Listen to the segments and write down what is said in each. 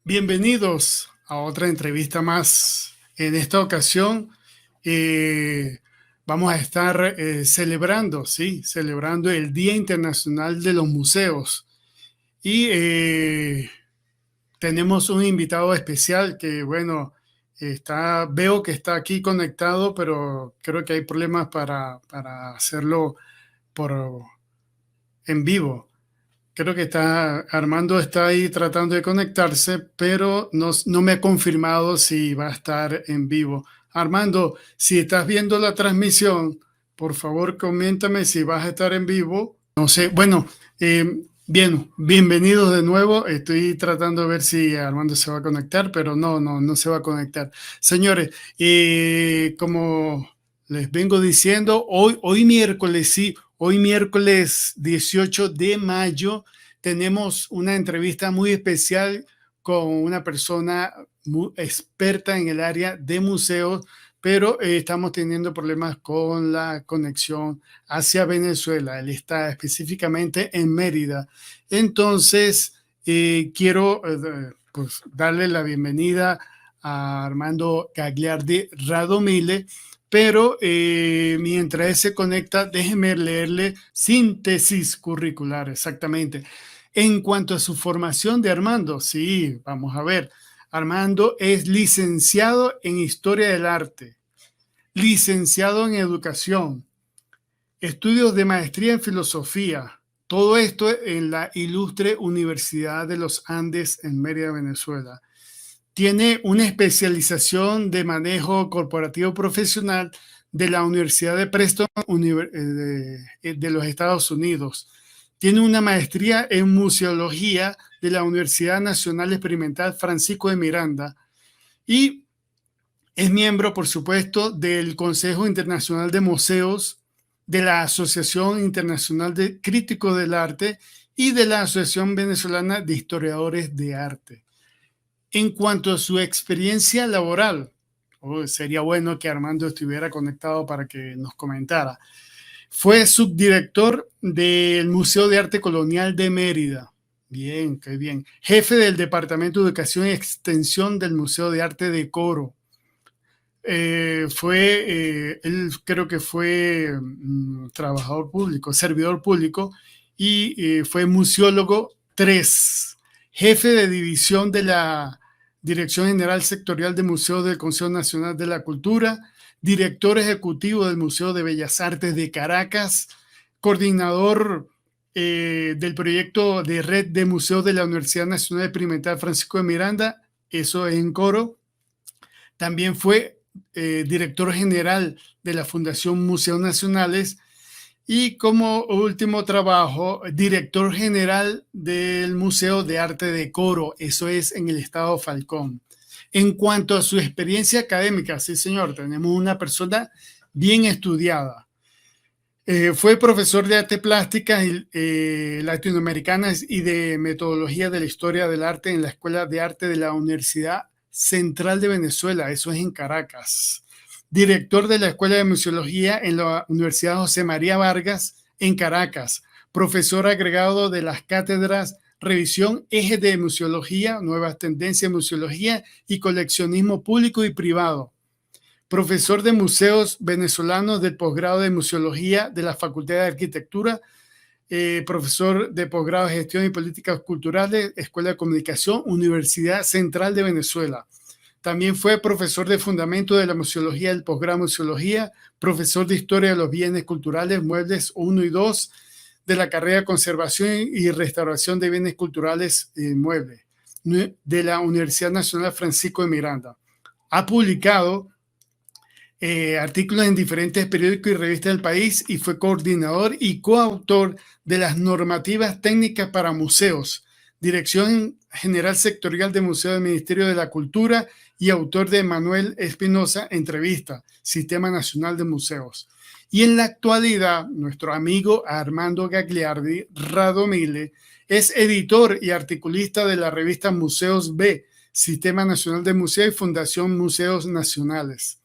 Bienvenidos a otra entrevista más. En esta ocasión eh, vamos a estar celebrando el Día Internacional de los Museos. Y tenemos un invitado especial que, bueno, veo que está aquí conectado, pero creo que hay problemas para hacerlo por, en vivo. Creo que Armando está ahí tratando de conectarse, pero no me ha confirmado si va a estar en vivo. Armando, si estás viendo la transmisión, por favor, coméntame si vas a estar en vivo. No sé, bueno, bienvenidos de nuevo. Estoy tratando de ver si Armando se va a conectar, pero no se va a conectar. Señores, como les vengo diciendo, hoy miércoles, sí, hoy miércoles 18 de mayo tenemos una entrevista muy especial con una persona muy experta en el área de museos, pero estamos teniendo problemas con la conexión hacia Venezuela. Él está específicamente en Mérida. Entonces, quiero pues, darle la bienvenida a Armando Gagliardi Radomile, pero mientras él se conecta, déjeme leerle síntesis curricular, exactamente. En cuanto a su formación de Armando, sí, vamos a ver. Armando es licenciado en Historia del Arte, licenciado en Educación, estudios de maestría en Filosofía, todo esto en la ilustre Universidad de los Andes en Mérida, Venezuela. Tiene una especialización de manejo corporativo profesional de la Universidad de Preston de los Estados Unidos. Tiene una maestría en museología de la Universidad Nacional Experimental Francisco de Miranda y es miembro, por supuesto, del Consejo Internacional de Museos, de la Asociación Internacional de Críticos del Arte y de la Asociación Venezolana de Historiadores de Arte. En cuanto a su experiencia laboral, sería bueno que Armando estuviera conectado para que nos comentara. Fue subdirector del Museo de Arte Colonial de Mérida. Bien, qué bien. Jefe del Departamento de Educación y Extensión del Museo de Arte de Coro. Él creo que fue trabajador público, servidor público, y fue museólogo 3, jefe de división de la Dirección General Sectorial de Museos del Consejo Nacional de la Cultura, director ejecutivo del Museo de Bellas Artes de Caracas, coordinador del proyecto de red de museos de la Universidad Nacional Experimental Francisco de Miranda, eso es en Coro. También fue director general de la Fundación Museos Nacionales y como último trabajo, director general del Museo de Arte de Coro, eso es en el estado Falcón. En cuanto a su experiencia académica, sí señor, tenemos una persona bien estudiada. Fue profesor de artes plásticas latinoamericanas y de metodología de la historia del arte en la Escuela de Arte de la Universidad Central de Venezuela, eso es en Caracas. Director de la Escuela de Museología en la Universidad José María Vargas en Caracas. Profesor agregado de las cátedras Revisión, Eje de Museología, Nuevas Tendencias en Museología y Coleccionismo Público y Privado. Profesor de museos venezolanos del posgrado de museología de la Facultad de Arquitectura, profesor de posgrado de gestión y políticas culturales, Escuela de Comunicación, Universidad Central de Venezuela. También fue profesor de fundamento de la museología del posgrado de museología, profesor de historia de los bienes culturales, muebles 1 y 2, de la carrera de conservación y restauración de bienes culturales y muebles de la Universidad Nacional Francisco de Miranda. Ha publicado artículos en diferentes periódicos y revistas del país y fue coordinador y coautor de las normativas técnicas para museos, Dirección General Sectorial de Museos del Ministerio de la Cultura y autor de Manuel Espinosa, Entrevista, Sistema Nacional de Museos. Y en la actualidad, nuestro amigo Armando Gagliardi Radomile es editor y articulista de la revista Museos B, Sistema Nacional de Museos y Fundación Museos Nacionales.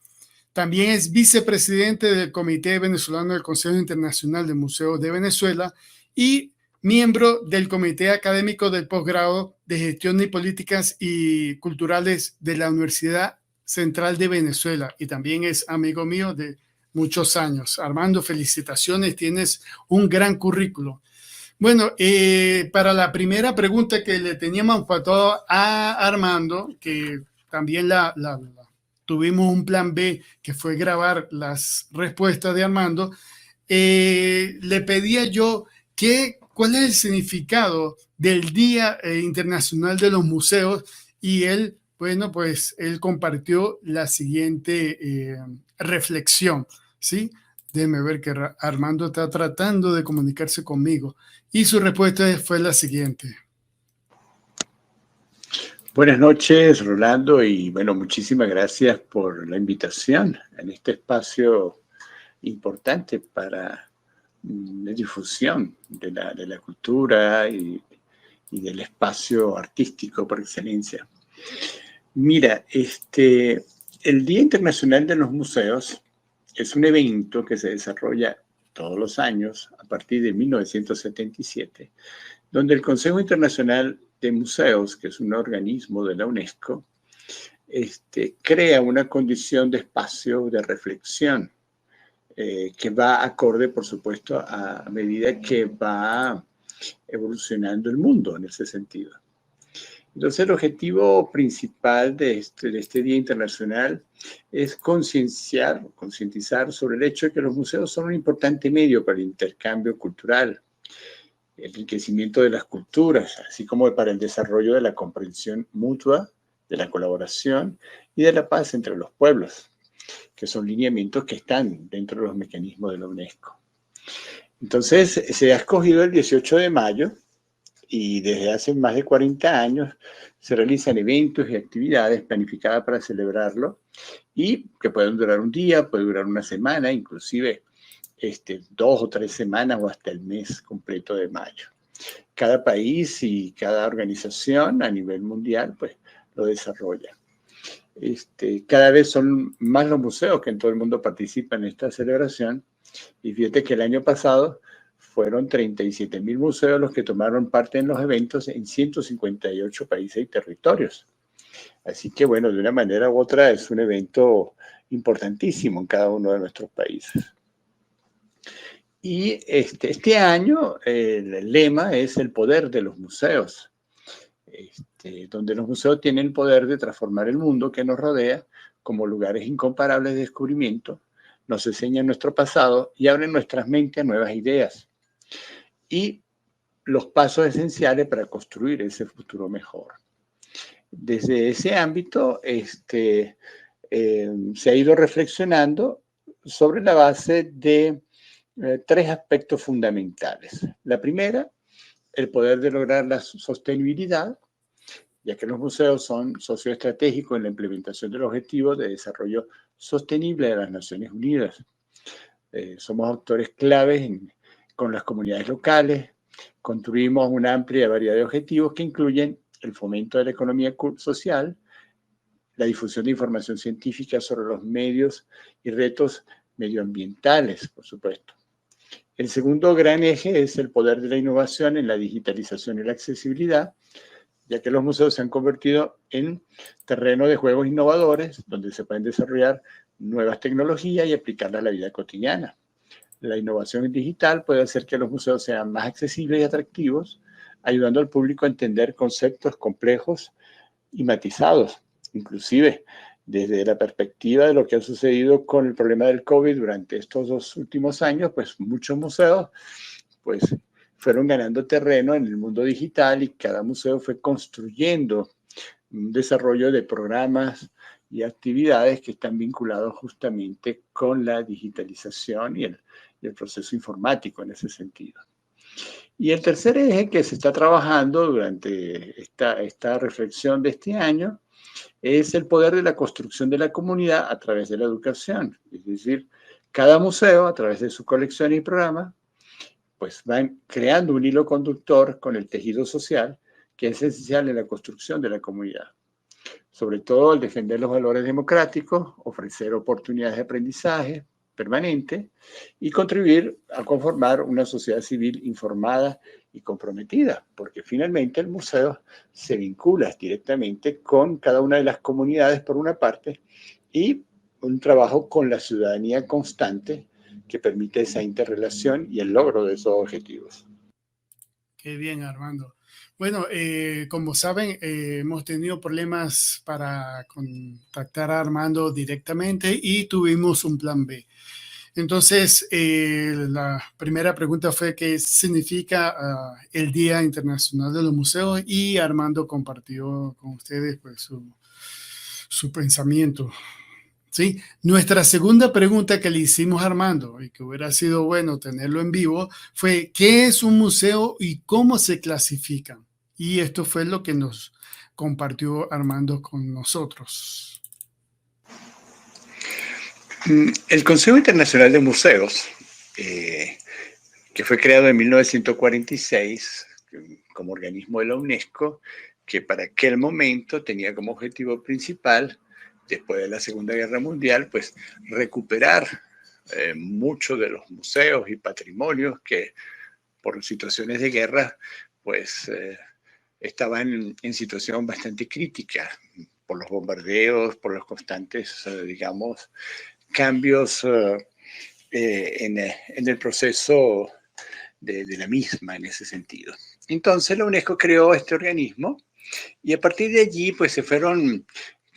También es vicepresidente del Comité Venezolano del Consejo Internacional de Museos de Venezuela y miembro del Comité Académico del Posgrado de Gestión y Políticas y Culturales de la Universidad Central de Venezuela y también es amigo mío de muchos años. Armando, felicitaciones, tienes un gran currículo. Bueno, para la primera pregunta que le teníamos a Armando, que también tuvimos un plan B, que fue grabar las respuestas de Armando, le pedía yo cuál es el significado del Día Internacional de los Museos y él, bueno, pues él compartió la siguiente reflexión, ¿sí? Déjeme ver que Armando está tratando de comunicarse conmigo y su respuesta fue la siguiente. Buenas noches, Rolando, y bueno, muchísimas gracias por la invitación en este espacio importante para la difusión de la cultura y del espacio artístico por excelencia. Mira, el Día Internacional de los Museos es un evento que se desarrolla todos los años a partir de 1977, donde el Consejo Internacional de Museos, que es un organismo de la UNESCO, crea una condición de espacio de reflexión que va acorde, por supuesto, a medida que va evolucionando el mundo en ese sentido. Entonces, el objetivo principal de este Día Internacional es concientizar sobre el hecho de que los museos son un importante medio para el intercambio cultural, el enriquecimiento de las culturas, así como para el desarrollo de la comprensión mutua, de la colaboración y de la paz entre los pueblos, que son lineamientos que están dentro de los mecanismos de la UNESCO. Entonces, se ha escogido el 18 de mayo y desde hace más de 40 años se realizan eventos y actividades planificadas para celebrarlo y que pueden durar un día, puede durar una semana, inclusive 2 o 3 semanas o hasta el mes completo de mayo. Cada país y cada organización a nivel mundial pues lo desarrolla. Cada vez son más los museos que en todo el mundo participan en esta celebración y fíjate que el año pasado fueron 37.000 museos los que tomaron parte en los eventos en 158 países y territorios. Así que, bueno, de una manera u otra es un evento importantísimo en cada uno de nuestros países. Y este año el lema es el poder de los museos, donde los museos tienen el poder de transformar el mundo que nos rodea como lugares incomparables de descubrimiento, nos enseñan nuestro pasado y abren nuestras mentes a nuevas ideas y los pasos esenciales para construir ese futuro mejor. Desde ese ámbito se ha ido reflexionando sobre la base de 3 aspectos fundamentales. La primera, el poder de lograr la sostenibilidad, ya que los museos son socioestratégicos en la implementación de los objetivos de desarrollo sostenible de las Naciones Unidas. Somos actores claves con las comunidades locales, construimos una amplia variedad de objetivos que incluyen el fomento de la economía social, la difusión de información científica sobre los medios y retos medioambientales, por supuesto. El segundo gran eje es el poder de la innovación en la digitalización y la accesibilidad, ya que los museos se han convertido en terreno de juegos innovadores, donde se pueden desarrollar nuevas tecnologías y aplicarlas a la vida cotidiana. La innovación digital puede hacer que los museos sean más accesibles y atractivos, ayudando al público a entender conceptos complejos y matizados, inclusive desde la perspectiva de lo que ha sucedido con el problema del COVID durante estos 2 últimos años, pues muchos museos pues fueron ganando terreno en el mundo digital y cada museo fue construyendo un desarrollo de programas y actividades que están vinculados justamente con la digitalización y el proceso informático en ese sentido. Y el tercer eje que se está trabajando durante esta reflexión de este año es el poder de la construcción de la comunidad a través de la educación. Es decir, cada museo, a través de su colección y programa, pues van creando un hilo conductor con el tejido social que es esencial en la construcción de la comunidad. Sobre todo al defender los valores democráticos, ofrecer oportunidades de aprendizaje, permanente y contribuir a conformar una sociedad civil informada y comprometida, porque finalmente el museo se vincula directamente con cada una de las comunidades por una parte y un trabajo con la ciudadanía constante que permite esa interrelación y el logro de esos objetivos. Qué bien, Armando. Bueno, como saben, hemos tenido problemas para contactar a Armando directamente y tuvimos un plan B. Entonces, la primera pregunta fue qué significa el Día Internacional de los Museos y Armando compartió con ustedes pues, su pensamiento. ¿Sí? Nuestra segunda pregunta que le hicimos a Armando y que hubiera sido bueno tenerlo en vivo fue ¿qué es un museo y cómo se clasifican? Y esto fue lo que nos compartió Armando con nosotros. El Consejo Internacional de Museos, que fue creado en 1946 como organismo de la UNESCO, que para aquel momento tenía como objetivo principal, después de la Segunda Guerra Mundial, pues recuperar muchos de los museos y patrimonios que por situaciones de guerra, pues estaban en situación bastante crítica por los bombardeos, por los constantes, digamos, cambios en el proceso de la misma en ese sentido. Entonces la UNESCO creó este organismo y a partir de allí pues se fueron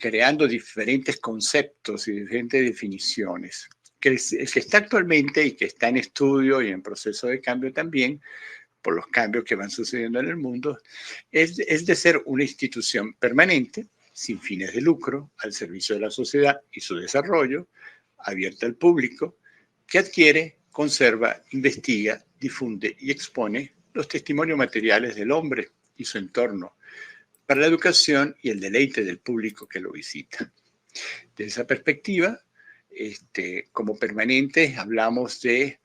creando diferentes conceptos y diferentes definiciones. Que el que está actualmente y que está en estudio y en proceso de cambio también, por los cambios que van sucediendo en el mundo, es de ser una institución permanente, sin fines de lucro, al servicio de la sociedad y su desarrollo, abierta al público, que adquiere, conserva, investiga, difunde y expone los testimonios materiales del hombre y su entorno para la educación y el deleite del público que lo visita. Desde esa perspectiva, como permanente, hablamos de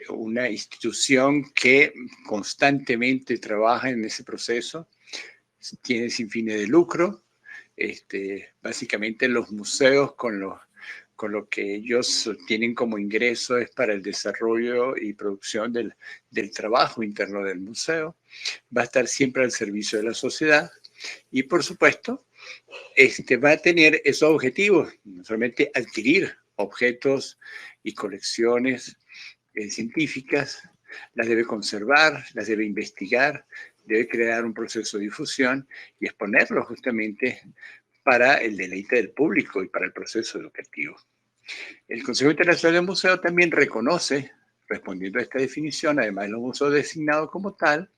una institución que constantemente trabaja en ese proceso, tiene sin fines de lucro, básicamente los museos con lo que ellos tienen como ingreso es para el desarrollo y producción del trabajo interno del museo, va a estar siempre al servicio de la sociedad y por supuesto va a tener esos objetivos, no solamente adquirir objetos y colecciones científicas, las debe conservar, las debe investigar, debe crear un proceso de difusión y exponerlo justamente para el deleite del público y para el proceso educativo. El Consejo Internacional de Museos también reconoce, respondiendo a esta definición, además de los museos designados como tal,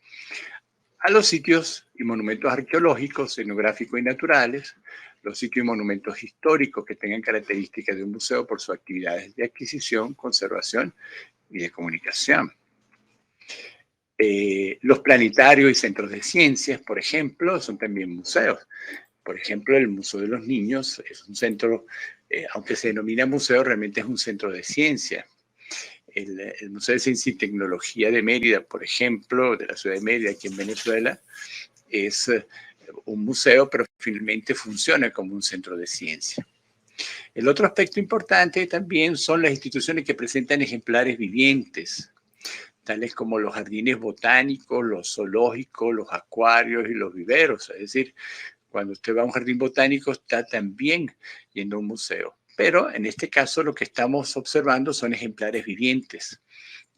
a los sitios y monumentos arqueológicos, etnográficos y naturales, los sitios y monumentos históricos que tengan características de un museo por sus actividades de adquisición, conservación y de comunicación. Los planetarios y centros de ciencias, por ejemplo, son también museos. Por ejemplo, el Museo de los Niños es un centro, aunque se denomina museo, realmente es un centro de ciencia. El Museo de Ciencia y Tecnología de Mérida, por ejemplo, de la ciudad de Mérida, aquí en Venezuela, es un museo, pero finalmente funciona como un centro de ciencia. El otro aspecto importante también son las instituciones que presentan ejemplares vivientes, tales como los jardines botánicos, los zoológicos, los acuarios y los viveros. Es decir, cuando usted va a un jardín botánico está también yendo a un museo. Pero en este caso lo que estamos observando son ejemplares vivientes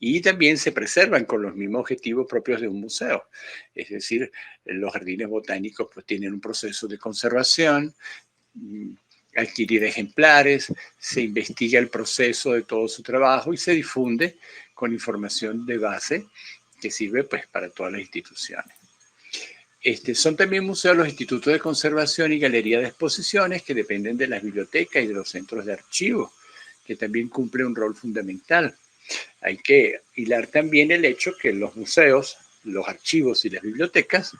y también se preservan con los mismos objetivos propios de un museo. Es decir, los jardines botánicos pues tienen un proceso de conservación, adquirir ejemplares, se investiga el proceso de todo su trabajo y se difunde con información de base que sirve pues para todas las instituciones. Son también museos los institutos de conservación y galerías de exposiciones que dependen de las bibliotecas y de los centros de archivo, que también cumplen un rol fundamental. Hay que hilar también el hecho que los museos, los archivos y las bibliotecas,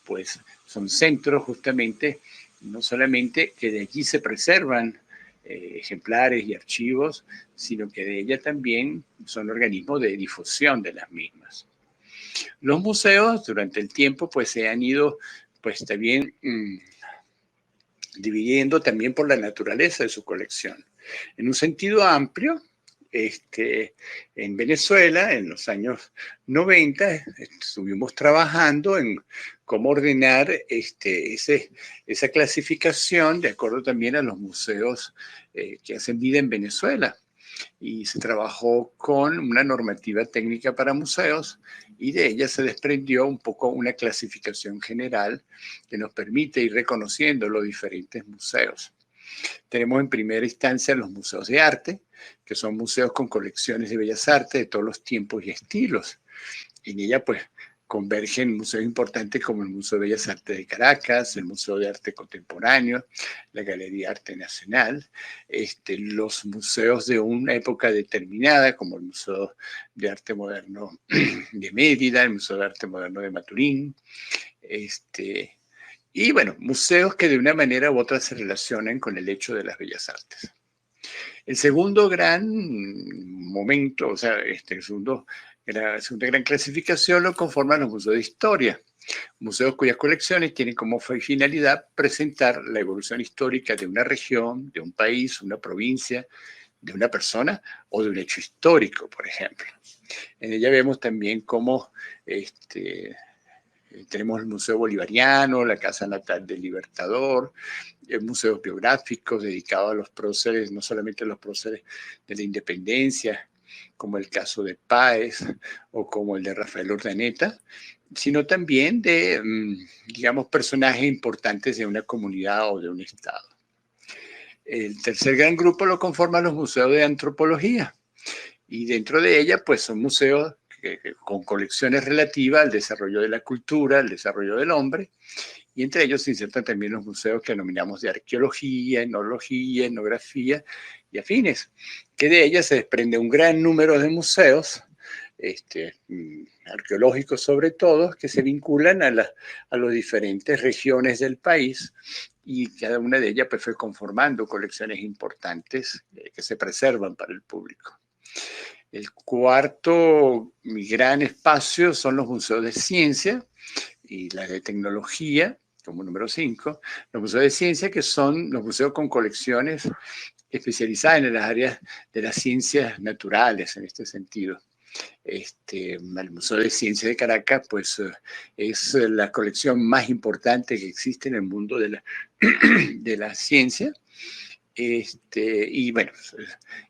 pues son centros justamente, no solamente que de allí se preservan ejemplares y archivos, sino que de ellas también son organismos de difusión de las mismas. Los museos durante el tiempo pues se han ido pues también dividiendo también por la naturaleza de su colección. En un sentido amplio, en Venezuela en los años 90. Estuvimos trabajando en cómo ordenar esa clasificación de acuerdo también a los museos que hacen vida en Venezuela. Y se trabajó con una normativa técnica para museos y de ella se desprendió un poco una clasificación general que nos permite ir reconociendo los diferentes museos. Tenemos en primera instancia los museos de arte, que son museos con colecciones de bellas artes de todos los tiempos y estilos. En ella, pues, convergen museos importantes como el Museo de Bellas Artes de Caracas, el Museo de Arte Contemporáneo, la Galería Arte Nacional, los museos de una época determinada, como el Museo de Arte Moderno de Mérida, el Museo de Arte Moderno de Maturín, y bueno, museos que de una manera u otra se relacionan con el hecho de las bellas artes. El segundo gran momento, o sea, la segunda gran clasificación lo conforman los museos de historia, museos cuyas colecciones tienen como finalidad presentar la evolución histórica de una región, de un país, una provincia, de una persona o de un hecho histórico, por ejemplo. En ella vemos también cómo tenemos el Museo Bolivariano, la Casa Natal del Libertador, museos biográficos dedicados a los próceres, no solamente a los próceres de la independencia, como el caso de Páez o como el de Rafael Urdaneta, sino también de, digamos, personajes importantes de una comunidad o de un estado. El tercer gran grupo lo conforman los museos de antropología, y dentro de ella, pues, son museos con colecciones relativas al desarrollo de la cultura, al desarrollo del hombre, y entre ellos se insertan también los museos que denominamos de arqueología, etnología, etnografía y afines, que de ellas se desprende un gran número de museos, arqueológicos sobre todo, que se vinculan a las diferentes regiones del país, y cada una de ellas pues, fue conformando colecciones importantes que se preservan para el público. El cuarto gran espacio son los museos de ciencia y las de tecnología, como número 5. Los museos de ciencia, que son los museos con colecciones especializadas en las áreas de las ciencias naturales, en este sentido. El Museo de Ciencia de Caracas, pues, es la colección más importante que existe en el mundo de la ciencia. Y bueno,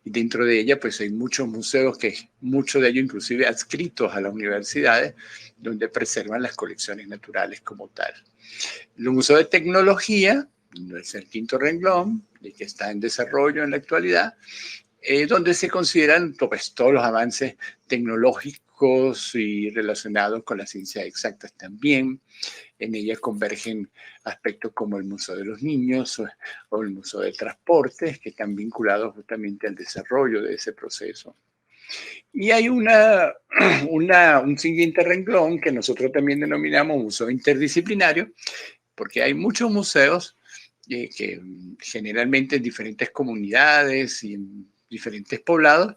dentro de ella pues hay muchos museos, muchos de ellos inclusive adscritos a las universidades, donde preservan las colecciones naturales como tal. Los museos de tecnología, no es el quinto renglón, de que está en desarrollo en la actualidad, donde se consideran pues, todos los avances tecnológicos y relacionados con las ciencias exactas también. En ella convergen aspectos como el Museo de los Niños o el Museo de Transportes, que están vinculados justamente al desarrollo de ese proceso. Y hay un siguiente renglón que nosotros también denominamos museo interdisciplinario, porque hay muchos museos que generalmente en diferentes comunidades y en diferentes poblados,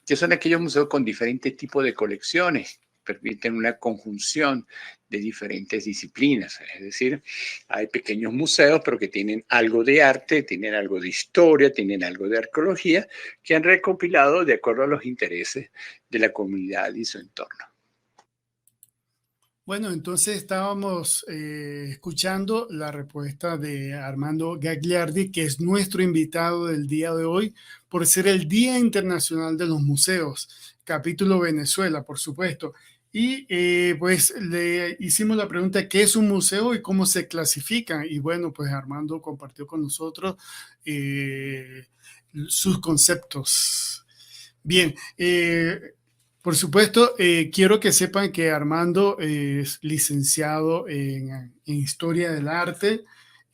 que son aquellos museos con diferentes tipos de colecciones, permiten una conjunción de diferentes disciplinas. Es decir, hay pequeños museos, pero que tienen algo de arte, tienen algo de historia, tienen algo de arqueología, que han recopilado de acuerdo a los intereses de la comunidad y su entorno. Bueno, entonces estábamos escuchando la respuesta de Armando Gagliardi, que es nuestro invitado del día de hoy, por ser el Día Internacional de los Museos, capítulo Venezuela, por supuesto. Y pues le hicimos la pregunta, ¿qué es un museo y cómo se clasifican? Y bueno, pues Armando compartió con nosotros sus conceptos. Bien, por supuesto, quiero que sepan que Armando es licenciado en Historia del Arte,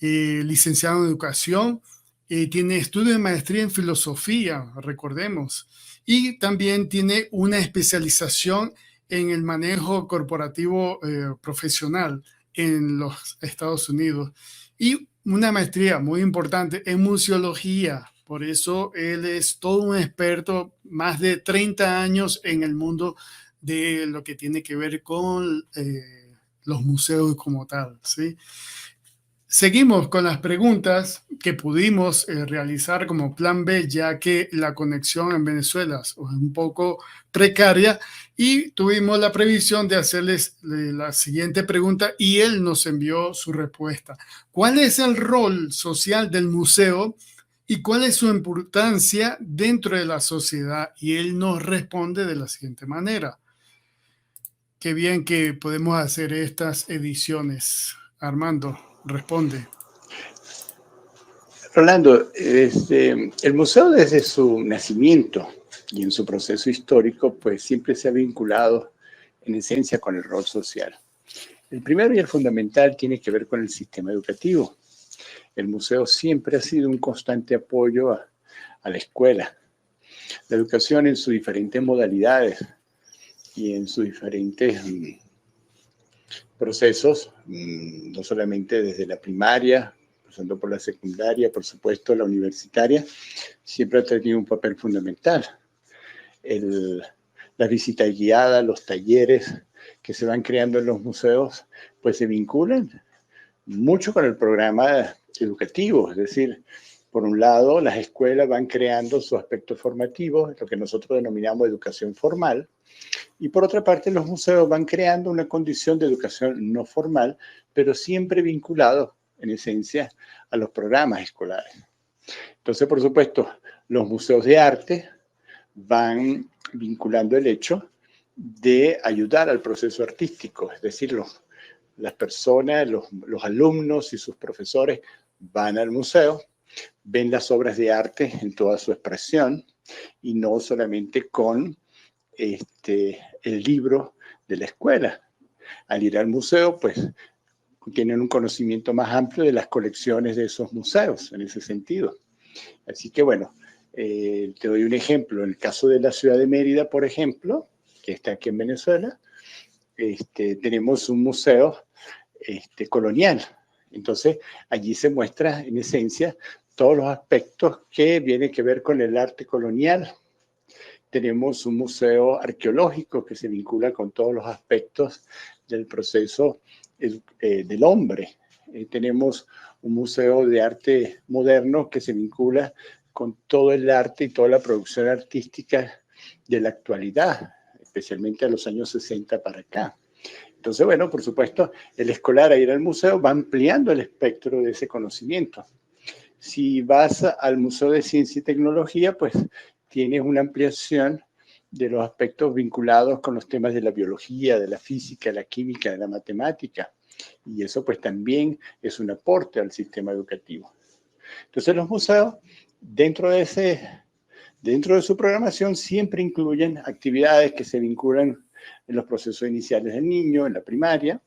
licenciado en Educación, tiene estudios de maestría en Filosofía, recordemos, y también tiene una especialización en el manejo corporativo profesional en los Estados Unidos y una maestría muy importante en museología. Por eso él es todo un experto, más de 30 años en el mundo de lo que tiene que ver con los museos como tal, ¿sí? Seguimos con las preguntas que pudimos realizar como plan B, ya que la conexión en Venezuela es un poco precaria y tuvimos la previsión de hacerles la siguiente pregunta y él nos envió su respuesta. ¿Cuál es el rol social del museo y cuál es su importancia dentro de la sociedad? Y él nos responde de la siguiente manera. Qué bien que podemos hacer estas ediciones. Armando, responde. Rolando, el museo desde su nacimiento y en su proceso histórico, pues siempre se ha vinculado en esencia con el rol social. El primero y el fundamental tiene que ver con el sistema educativo. El museo siempre ha sido un constante apoyo a la escuela. La educación en sus diferentes modalidades y en sus diferentes procesos, no solamente desde la primaria, pasando por la secundaria, por supuesto la universitaria, siempre ha tenido un papel fundamental. La visita guiada, los talleres que se van creando en los museos, pues se vinculan mucho con el programa educativo, es decir, por un lado, las escuelas van creando su aspecto formativo, lo que nosotros denominamos educación formal, y por otra parte, los museos van creando una condición de educación no formal, pero siempre vinculado, en esencia, a los programas escolares. Entonces, por supuesto, los museos de arte van vinculando el hecho de ayudar al proceso artístico, es decir, las personas, los alumnos y sus profesores van al museo, ven las obras de arte en toda su expresión y no solamente con el libro de la escuela. Al ir al museo, pues tienen un conocimiento más amplio de las colecciones de esos museos en ese sentido. Así que bueno, te doy un ejemplo. En el caso de la ciudad de Mérida, por ejemplo, que está aquí en Venezuela, tenemos un museo colonial. Entonces, allí se muestra en esencia todos los aspectos que vienen que ver con el arte colonial. Tenemos un museo arqueológico que se vincula con todos los aspectos del proceso del hombre. Tenemos un museo de arte moderno que se vincula con todo el arte y toda la producción artística de la actualidad, especialmente a los años 60 para acá. Entonces, bueno, por supuesto, el escolar a ir al museo va ampliando el espectro de ese conocimiento. Si vas al Museo de Ciencia y Tecnología, pues tienes una ampliación de los aspectos vinculados con los temas de la biología, de la física, de la química, de la matemática. Y eso pues también es un aporte al sistema educativo. Entonces los museos, dentro de su programación, siempre incluyen actividades que se vinculan en los procesos iniciales del niño, en la primaria,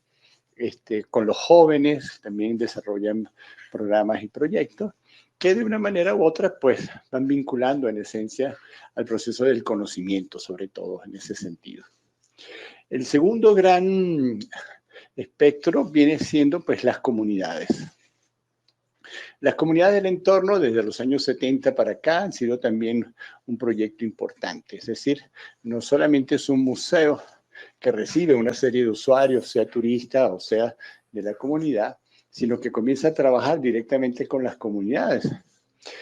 con los jóvenes, también desarrollan programas y proyectos que de una manera u otra pues van vinculando en esencia al proceso del conocimiento, sobre todo en ese sentido. El segundo gran espectro viene siendo pues las comunidades. Las comunidades del entorno desde los años 70 para acá han sido también un proyecto importante, es decir, no solamente es un museo que recibe una serie de usuarios, sea turista o sea de la comunidad, sino que comienza a trabajar directamente con las comunidades.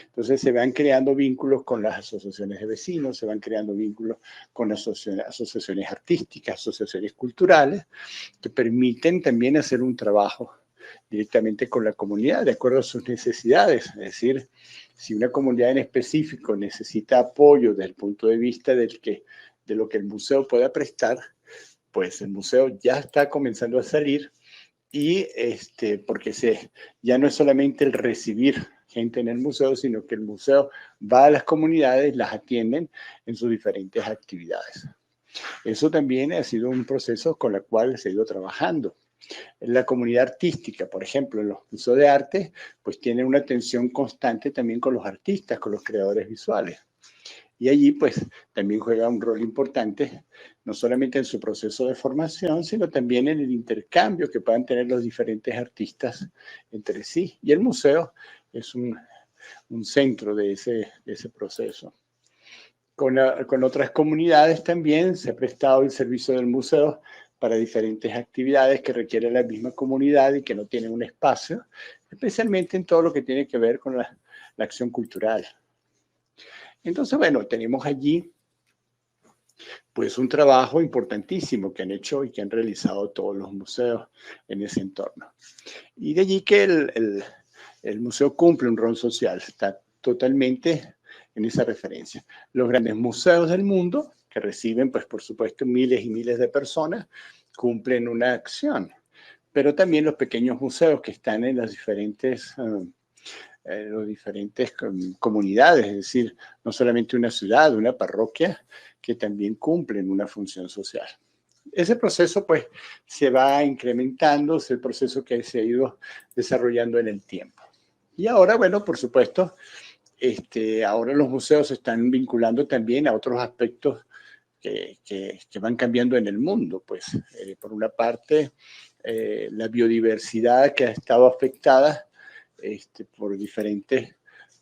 Entonces se van creando vínculos con las asociaciones de vecinos, se van creando vínculos con asociaciones artísticas, asociaciones culturales, que permiten también hacer un trabajo directamente con la comunidad, de acuerdo a sus necesidades. Es decir, si una comunidad en específico necesita apoyo desde el punto de vista de lo que el museo pueda prestar, pues el museo ya está comenzando a salir y porque ya no es solamente el recibir gente en el museo, sino que el museo va a las comunidades, las atienden en sus diferentes actividades. Eso también ha sido un proceso con el cual se ha ido trabajando. En la comunidad artística, por ejemplo, en los museos de arte, pues tienen una atención constante también con los artistas, con los creadores visuales. Y allí, pues, también juega un rol importante, no solamente en su proceso de formación, sino también en el intercambio que puedan tener los diferentes artistas entre sí. Y el museo es un centro de ese proceso. Con otras comunidades también se ha prestado el servicio del museo para diferentes actividades que requieren la misma comunidad y que no tienen un espacio. especialmente en todo lo que tiene que ver con la acción cultural. Entonces, bueno, tenemos allí pues un trabajo importantísimo que han hecho y que han realizado todos los museos en ese entorno. Y de allí que el museo cumple un rol social, está totalmente en esa referencia. Los grandes museos del mundo, que reciben, pues por supuesto, miles y miles de personas, cumplen una acción. Pero también los pequeños museos que están en las diferentes comunidades, es decir, no solamente una ciudad, una parroquia, que también cumplen una función social. Ese proceso, pues, se va incrementando, es el proceso que se ha ido desarrollando en el tiempo. Y ahora, bueno, por supuesto, ahora los museos se están vinculando también a otros aspectos que van cambiando en el mundo. Pues, por una parte, la biodiversidad que ha estado afectada por diferentes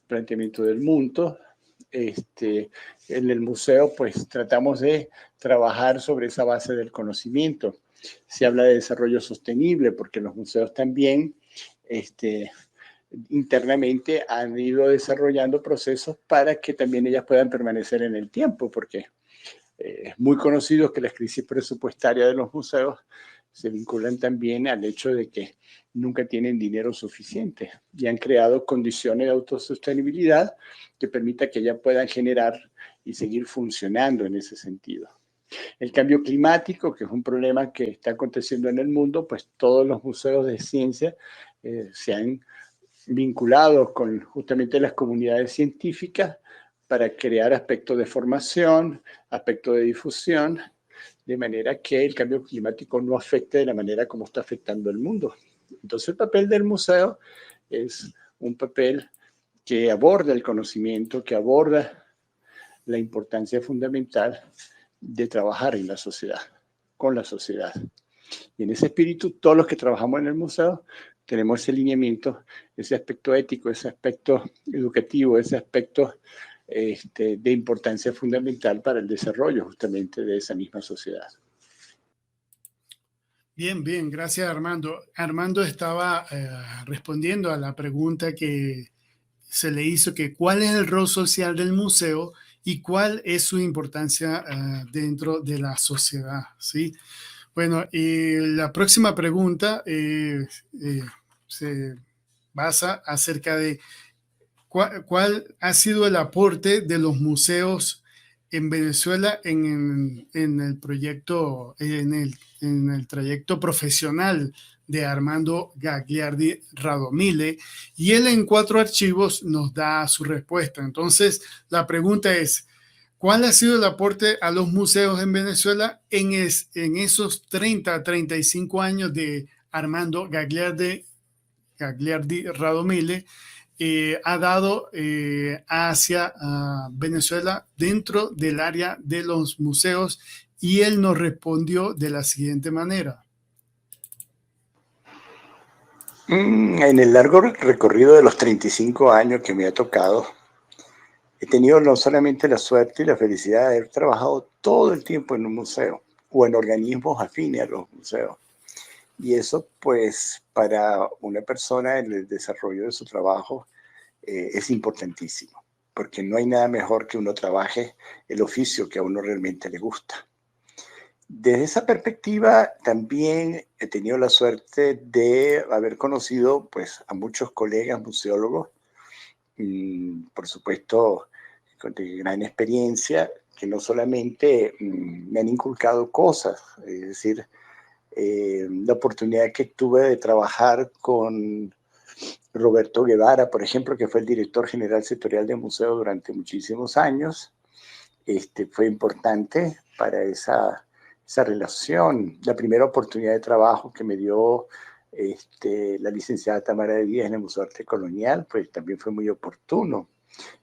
planteamientos del mundo. En el museo, pues tratamos de trabajar sobre esa base del conocimiento. Se habla de desarrollo sostenible, porque los museos también internamente han ido desarrollando procesos para que también ellas puedan permanecer en el tiempo, porque es muy conocido que las crisis presupuestarias de los museos se vinculan también al hecho de que nunca tienen dinero suficiente y han creado condiciones de autosostenibilidad que permita que ellas puedan generar y seguir funcionando en ese sentido. El cambio climático, que es un problema que está aconteciendo en el mundo, pues todos los museos de ciencia se han vinculado con justamente las comunidades científicas para crear aspectos de formación, aspectos de difusión, de manera que el cambio climático no afecte de la manera como está afectando el mundo. Entonces el papel del museo es un papel que aborda el conocimiento, que aborda la importancia fundamental de trabajar en la sociedad, con la sociedad. Y en ese espíritu, todos los que trabajamos en el museo tenemos ese lineamiento, ese aspecto ético, ese aspecto educativo, ese aspecto de importancia fundamental para el desarrollo justamente de esa misma sociedad. Bien, bien, gracias Armando. Armando estaba respondiendo a la pregunta que se le hizo, que cuál es el rol social del museo y cuál es su importancia dentro de la sociedad, ¿sí? Bueno, y la próxima pregunta se basa acerca de cuál ha sido el aporte de los museos en Venezuela en el proyecto, en el trayecto profesional de Armando Gagliardi Radomile, y él en 4 archivos nos da su respuesta. Entonces, la pregunta es, ¿cuál ha sido el aporte a los museos en Venezuela en esos 30 a 35 años de Armando Gagliardi Radomile? Ha dado hacia Venezuela dentro del área de los museos, y él nos respondió de la siguiente manera. En el largo recorrido de los 35 años que me ha tocado, he tenido no solamente la suerte y la felicidad de haber trabajado todo el tiempo en un museo o en organismos afines a los museos. Y eso, pues, para una persona en el desarrollo de su trabajo es importantísimo, porque no hay nada mejor que uno trabaje el oficio que a uno realmente le gusta. Desde esa perspectiva, también he tenido la suerte de haber conocido, pues, a muchos colegas museólogos, por supuesto, con de gran experiencia, que no solamente me han inculcado cosas, es decir, la oportunidad que tuve de trabajar con Roberto Guevara, por ejemplo, que fue el director general sectorial de museo durante muchísimos años, fue importante para esa relación. La primera oportunidad de trabajo que me dio la licenciada Tamara de Díaz en el Museo de Arte Colonial, pues también fue muy oportuno.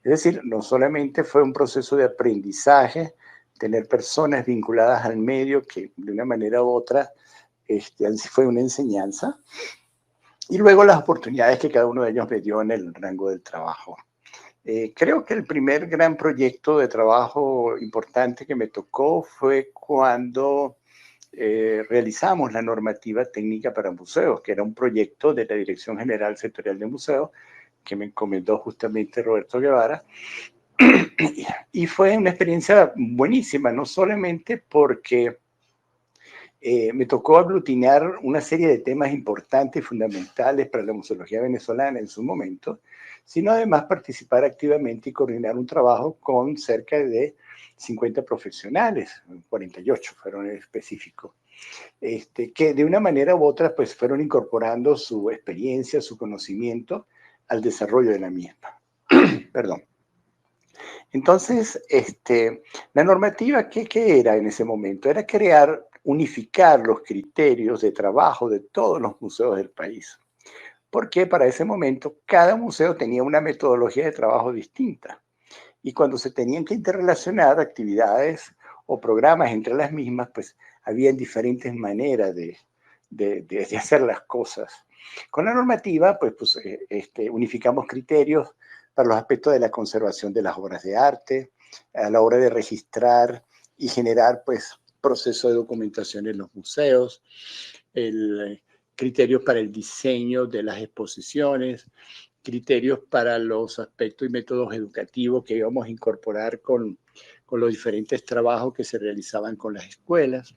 Es decir, no solamente fue un proceso de aprendizaje, tener personas vinculadas al medio que de una manera u otra fue una enseñanza, y luego las oportunidades que cada uno de ellos me dio en el rango del trabajo. Creo que el primer gran proyecto de trabajo importante que me tocó fue cuando realizamos la normativa técnica para museos, que era un proyecto de la Dirección General Sectorial de Museos, que me encomendó justamente Roberto Guevara. Y fue una experiencia buenísima, no solamente porque me tocó aglutinar una serie de temas importantes y fundamentales para la museología venezolana en su momento, sino además participar activamente y coordinar un trabajo con cerca de 50 profesionales, 48 fueron específicos, que de una manera u otra pues fueron incorporando su experiencia, su conocimiento al desarrollo de la misma. Perdón. Entonces, la normativa, ¿qué era en ese momento? Era unificar los criterios de trabajo de todos los museos del país. Porque para ese momento cada museo tenía una metodología de trabajo distinta. Y cuando se tenían que interrelacionar actividades o programas entre las mismas, pues había diferentes maneras de hacer las cosas. Con la normativa, pues unificamos criterios para los aspectos de la conservación de las obras de arte, a la hora de registrar y generar, pues, proceso de documentación en los museos, criterios para el diseño de las exposiciones, criterios para los aspectos y métodos educativos que íbamos a incorporar con los diferentes trabajos que se realizaban con las escuelas.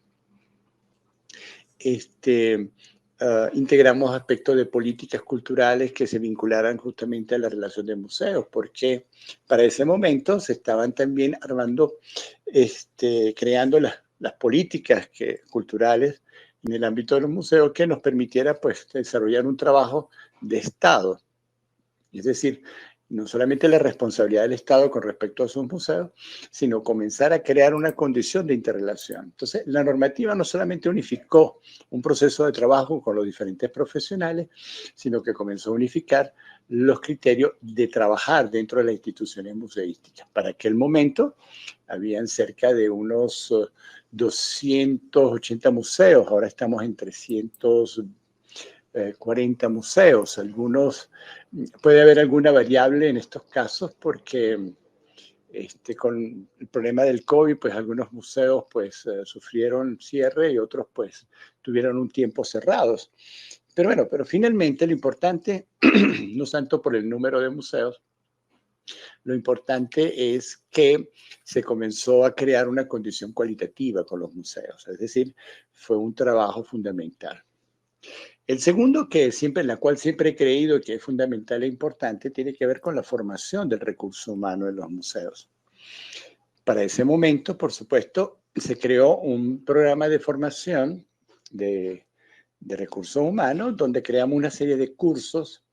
Integramos aspectos de políticas culturales que se vincularan justamente a la relación de museos, porque para ese momento se estaban también armando, creando las políticas culturales en el ámbito de los museos que nos permitiera pues desarrollar un trabajo de Estado. Es decir, no solamente la responsabilidad del Estado con respecto a sus museos, sino comenzar a crear una condición de interrelación. Entonces, la normativa no solamente unificó un proceso de trabajo con los diferentes profesionales, sino que comenzó a unificar los criterios de trabajar dentro de las instituciones museísticas. Para aquel momento, habían cerca de unos 280 museos, ahora estamos en 340 museos. Puede haber alguna variable en estos casos porque con el problema del COVID, pues algunos museos pues sufrieron cierre y otros pues tuvieron un tiempo cerrados. Pero bueno, finalmente lo importante, no tanto por el número de museos, lo importante es que se comenzó a crear una condición cualitativa con los museos, es decir, fue un trabajo fundamental. El segundo, en la cual siempre he creído que es fundamental e importante, tiene que ver con la formación del recurso humano en los museos. Para ese momento, por supuesto, se creó un programa de formación de recursos humanos donde creamos una serie de cursos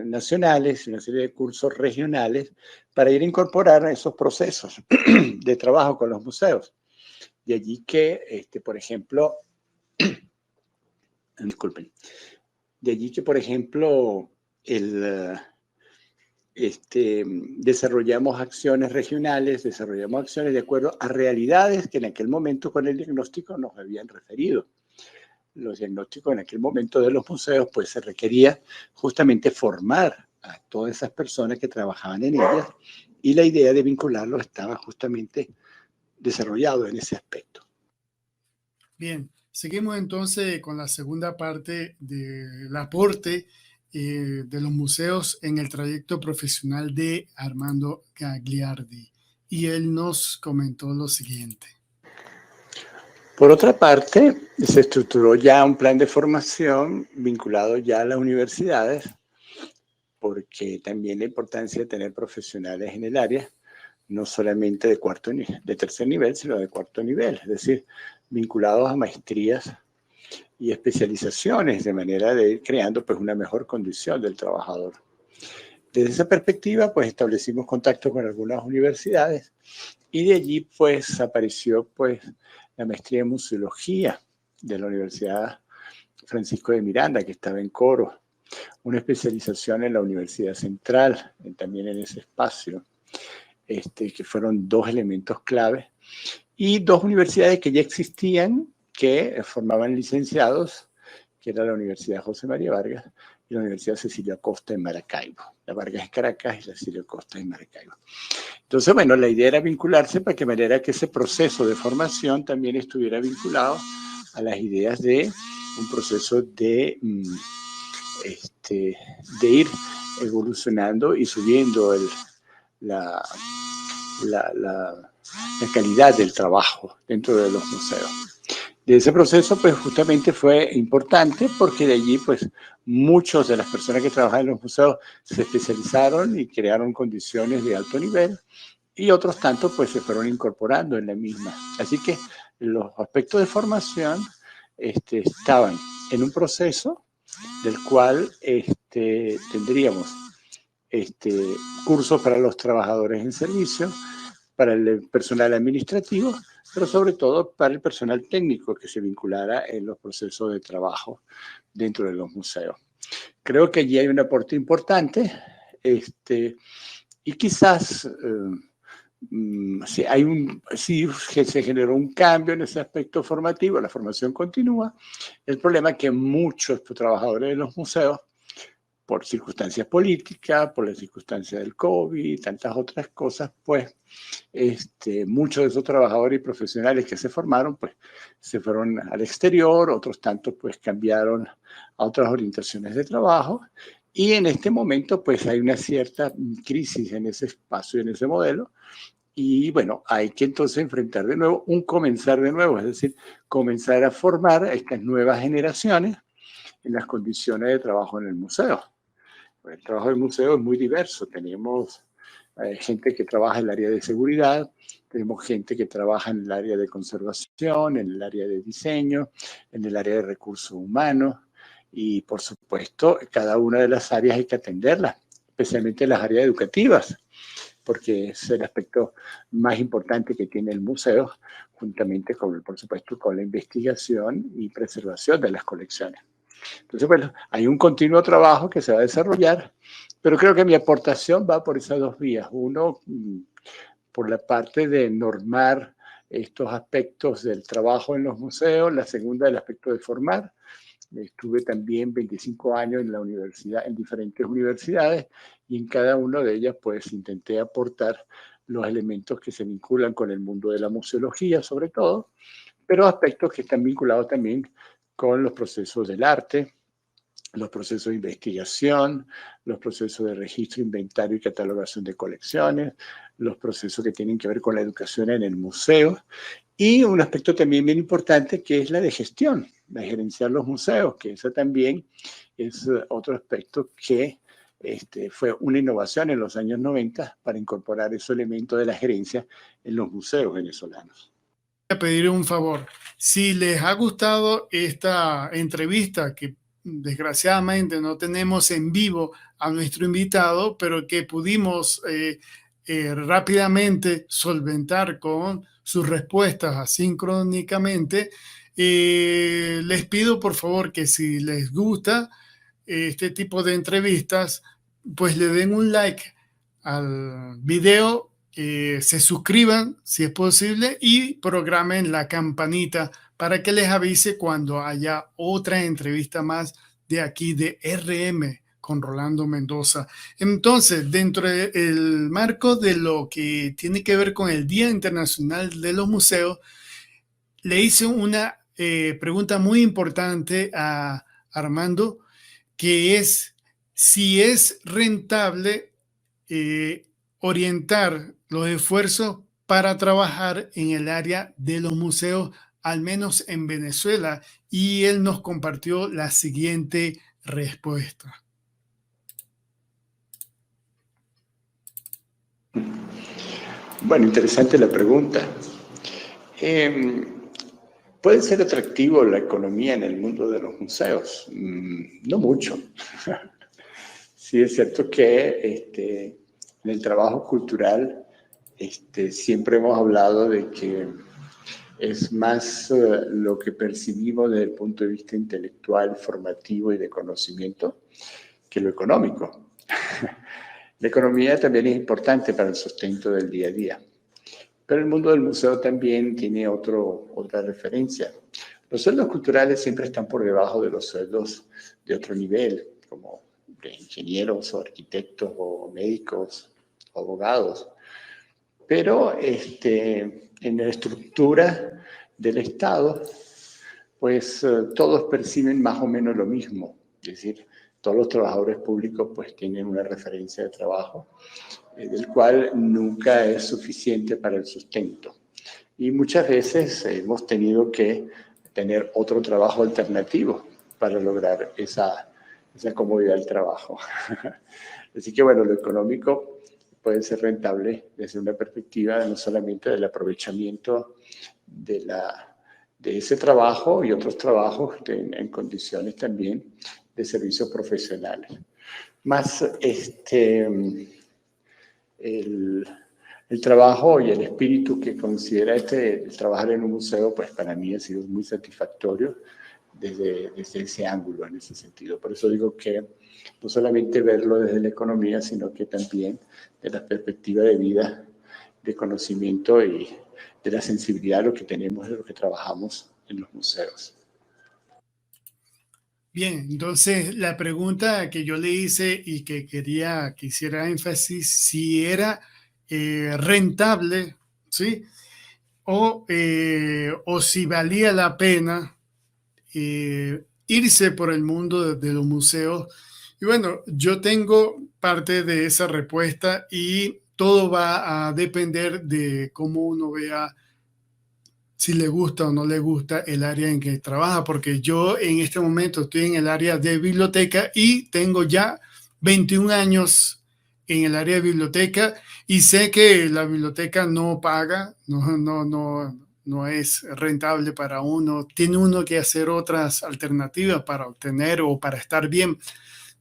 nacionales, una serie de cursos regionales para ir a incorporar esos procesos de trabajo con los museos. De allí que, por ejemplo, disculpen. De allí que, por ejemplo, desarrollamos acciones regionales, desarrollamos acciones de acuerdo a realidades que en aquel momento con el diagnóstico nos habían referido. Los diagnósticos en aquel momento de los museos, pues se requería justamente formar a todas esas personas que trabajaban en ellas y la idea de vincularlos estaba justamente desarrollado en ese aspecto. Bien, seguimos entonces con la segunda parte del aporte de los museos en el trayecto profesional de Armando Gagliardi. Y él nos comentó lo siguiente. Por otra parte, se estructuró ya un plan de formación vinculado ya a las universidades, porque también la importancia de tener profesionales en el área, no solamente de tercer nivel, sino de cuarto nivel, es decir, vinculados a maestrías y especializaciones, de manera de ir creando pues una mejor condición del trabajador. Desde esa perspectiva, pues establecimos contacto con algunas universidades y de allí pues apareció pues la maestría en museología de la Universidad Francisco de Miranda, que estaba en Coro, una especialización en la Universidad Central, también en ese espacio, que fueron dos elementos clave, y dos universidades que ya existían, que formaban licenciados, que era la Universidad José María Vargas y la Universidad Cecilia Costa en Maracaibo. La Vargas en Caracas y la Cecilia Costa en Maracaibo. Entonces, bueno, la idea era vincularse para que manera que ese proceso de formación también estuviera vinculado a las ideas de un proceso de ir evolucionando y subiendo la calidad del trabajo dentro de los museos. De ese proceso, pues justamente fue importante porque de allí, pues, muchas de las personas que trabajan en los museos se especializaron y crearon condiciones de alto nivel y otros tantos, pues, se fueron incorporando en la misma. Así que los aspectos de formación estaban en un proceso del cual tendríamos cursos para los trabajadores en servicio, para el personal administrativo, pero sobre todo para el personal técnico que se vinculara en los procesos de trabajo dentro de los museos. Creo que allí hay un aporte importante y quizás sí se generó un cambio en ese aspecto formativo, la formación continúa. El problema es que muchos trabajadores de los museos, por circunstancias políticas, por las circunstancias del COVID y tantas otras cosas, pues muchos de esos trabajadores y profesionales que se formaron, pues se fueron al exterior, otros tantos pues cambiaron a otras orientaciones de trabajo y en este momento pues hay una cierta crisis en ese espacio, en ese modelo y bueno, hay que entonces enfrentar de nuevo, comenzar de nuevo, es decir, comenzar a formar a estas nuevas generaciones en las condiciones de trabajo en el museo. El trabajo del museo es muy diverso. Tenemos gente que trabaja en el área de seguridad, tenemos gente que trabaja en el área de conservación, en el área de diseño, en el área de recursos humanos y, por supuesto, cada una de las áreas hay que atenderlas, especialmente las áreas educativas, porque es el aspecto más importante que tiene el museo, juntamente con, por supuesto, con la investigación y preservación de las colecciones. Entonces, bueno, hay un continuo trabajo que se va a desarrollar, pero creo que mi aportación va por esas dos vías. Uno, por la parte de normar estos aspectos del trabajo en los museos, la segunda, el aspecto de formar. Estuve también 25 años en la universidad, en diferentes universidades, y en cada una de ellas, pues, intenté aportar los elementos que se vinculan con el mundo de la museología, sobre todo, pero aspectos que están vinculados también con los procesos del arte, los procesos de investigación, los procesos de registro, inventario y catalogación de colecciones, los procesos que tienen que ver con la educación en el museo y un aspecto también bien importante que es la de gestión, de gerenciar los museos, que eso también es otro aspecto que fue una innovación en los años 90 para incorporar ese elemento de la gerencia en los museos venezolanos. A pedir un favor. Si les ha gustado esta entrevista, que desgraciadamente no tenemos en vivo a nuestro invitado, pero que pudimos rápidamente solventar con sus respuestas asincrónicamente, les pido por favor que si les gusta este tipo de entrevistas, pues le den un like al video, se suscriban si es posible y programen la campanita para que les avise cuando haya otra entrevista más de aquí de RM con Rolando Mendoza. Entonces, dentro del marco de lo que tiene que ver con el Día Internacional de los Museos, le hice una pregunta muy importante a Armando, que es si es rentable orientar los esfuerzos para trabajar en el área de los museos, al menos en Venezuela, y él nos compartió la siguiente respuesta. Bueno, interesante la pregunta. ¿Puede ser atractivo la economía en el mundo de los museos? No mucho. Sí, es cierto que en el trabajo cultural siempre hemos hablado de que es más lo que percibimos desde el punto de vista intelectual, formativo y de conocimiento que lo económico. La economía también es importante para el sustento del día a día. Pero el mundo del museo también tiene otra referencia. Los sueldos culturales siempre están por debajo de los sueldos de otro nivel. como de ingenieros o arquitectos o médicos o abogados. Pero en la estructura del Estado, pues todos perciben más o menos lo mismo. Es decir, todos los trabajadores públicos pues tienen una referencia de trabajo, del cual nunca es suficiente para el sustento. Y muchas veces hemos tenido que tener otro trabajo alternativo para lograr esa comodidad del trabajo. Así que bueno, lo económico puede ser rentable desde una perspectiva no solamente del aprovechamiento de ese trabajo y otros trabajos en condiciones también de servicios profesionales. Más el trabajo y el espíritu que considera el trabajar en un museo, pues para mí ha sido muy satisfactorio desde ese ángulo, en ese sentido. Por eso digo que no solamente verlo desde la economía, sino que también de la perspectiva de vida, de conocimiento y de la sensibilidad a lo que tenemos, de lo que trabajamos en los museos. Bien, entonces la pregunta que yo le hice y que quería que hiciera énfasis, si era rentable, ¿sí? O si valía la pena irse por el mundo de los museos. Y bueno, yo tengo parte de esa respuesta y todo va a depender de cómo uno vea si le gusta o no le gusta el área en que trabaja, porque yo en este momento estoy en el área de biblioteca y tengo ya 21 años en el área de biblioteca y sé que la biblioteca no paga, no es rentable para uno, tiene uno que hacer otras alternativas para obtener o para estar bien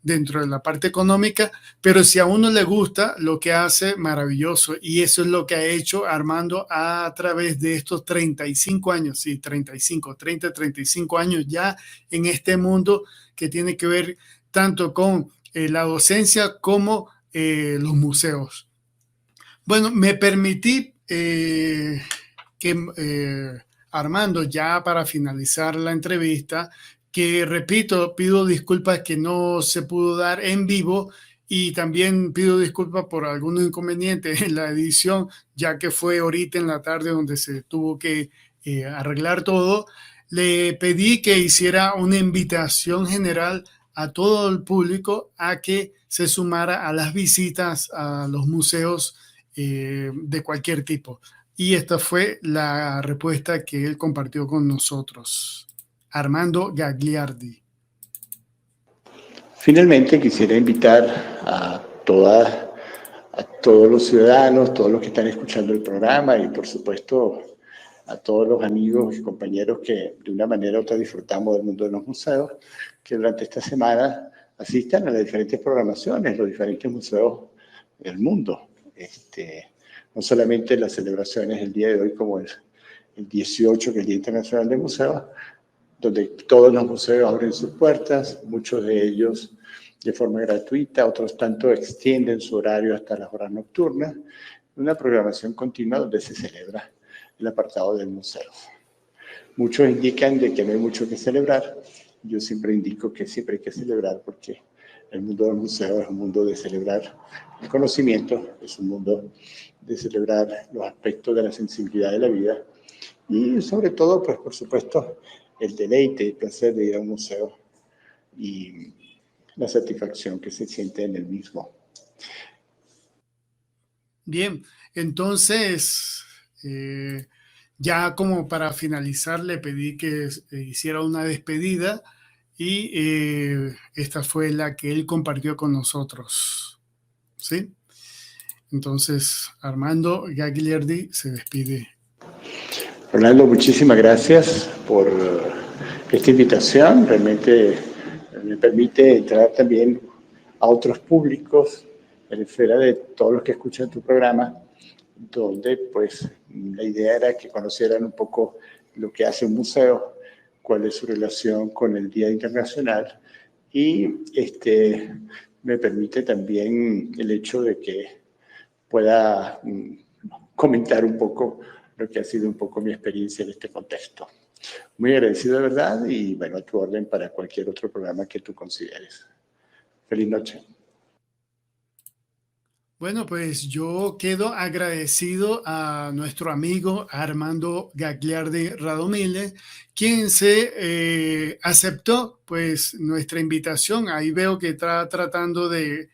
dentro de la parte económica, pero si a uno le gusta lo que hace, maravilloso. Y eso es lo que ha hecho Armando a través de estos 35 años, sí, 35 años ya en este mundo que tiene que ver tanto con la docencia como los museos. Bueno, me permití Armando, ya para finalizar la entrevista, que repito, pido disculpas que no se pudo dar en vivo y también pido disculpas por algunos inconvenientes en la edición, ya que fue ahorita en la tarde donde se tuvo que arreglar todo. Le pedí que hiciera una invitación general a todo el público a que se sumara a las visitas a los museos de cualquier tipo. Y esta fue la respuesta que él compartió con nosotros. Armando Gagliardi. Finalmente quisiera invitar a todos los ciudadanos, todos los que están escuchando el programa y por supuesto a todos los amigos y compañeros que de una manera u otra disfrutamos del mundo de los museos, que durante esta semana asistan a las diferentes programaciones, los diferentes museos del mundo. No solamente las celebraciones del día de hoy como el 18, que es el Día Internacional de Museos, donde todos los museos abren sus puertas, muchos de ellos de forma gratuita, otros tanto extienden su horario hasta las horas nocturnas, una programación continua donde se celebra el apartado del museo. Muchos indican de que no hay mucho que celebrar. Yo siempre indico que siempre hay que celebrar porque el mundo del museo es un mundo de celebrar el conocimiento, es un mundo de celebrar los aspectos de la sensibilidad de la vida y sobre todo, pues por supuesto, el deleite, el placer de ir a un museo y la satisfacción que se siente en el mismo. Bien, entonces, ya como para finalizar, le pedí que hiciera una despedida y esta fue la que él compartió con nosotros. ¿Sí? Entonces, Armando Gagliardi se despide. Rolando, muchísimas gracias por esta invitación. Realmente me permite entrar también a otros públicos en la esfera de todos los que escuchan tu programa, donde pues la idea era que conocieran un poco lo que hace un museo, cuál es su relación con el Día Internacional y me permite también el hecho de que pueda comentar un poco lo que ha sido un poco mi experiencia en este contexto. Muy agradecido de verdad y bueno, a tu orden para cualquier otro programa que tú consideres. Feliz noche. Bueno, pues yo quedo agradecido a nuestro amigo Armando Gagliardi Radomile, quien se aceptó pues nuestra invitación. Ahí veo que está tratando de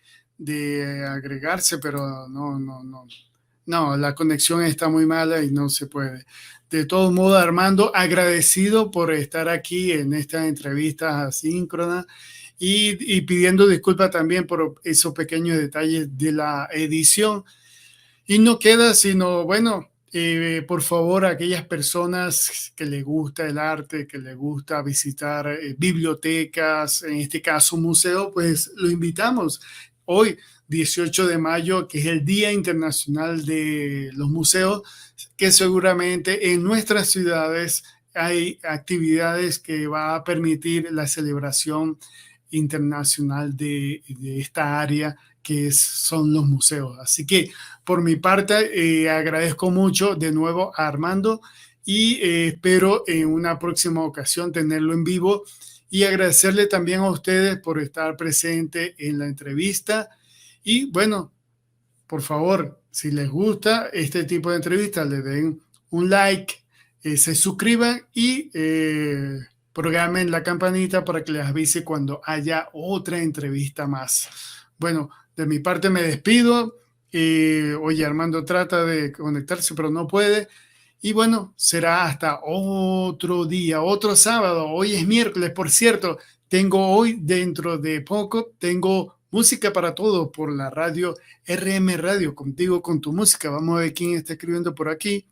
agregarse, pero no, la conexión está muy mala y no se puede. De todos modos, Armando, agradecido por estar aquí en esta entrevista asíncrona y pidiendo disculpas también por esos pequeños detalles de la edición. Y no queda sino, bueno, por favor, a aquellas personas que les gusta el arte, que les gusta visitar bibliotecas, en este caso museo, pues lo invitamos. Hoy, 18 de mayo, que es el Día Internacional de los Museos, que seguramente en nuestras ciudades hay actividades que va a permitir la celebración internacional de esta área son los museos. Así que por mi parte agradezco mucho de nuevo a Armando y espero en una próxima ocasión tenerlo en vivo y agradecerle también a ustedes por estar presente en la entrevista. Y bueno, por favor, si les gusta este tipo de entrevistas, le den un like, se suscriban y programen la campanita para que les avise cuando haya otra entrevista más. Bueno, de mi parte me despido. Oye, Armando trata de conectarse, pero no puede. Y bueno, será hasta otro día, otro sábado. Hoy es miércoles, por cierto. Tengo hoy, dentro de poco, tengo música para todos por la radio RM Radio, contigo con tu música. Vamos a ver quién está escribiendo por aquí.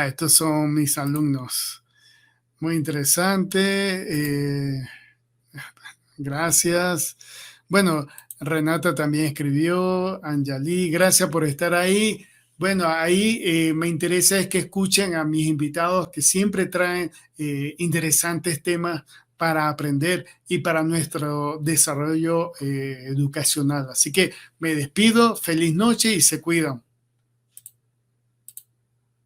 Estos son mis alumnos. Muy interesante. Gracias. Bueno, Renata también escribió. Anjali, gracias por estar ahí. Bueno, ahí me interesa es que escuchen a mis invitados que siempre traen interesantes temas para aprender y para nuestro desarrollo educacional. Así que me despido, feliz noche y se cuidan.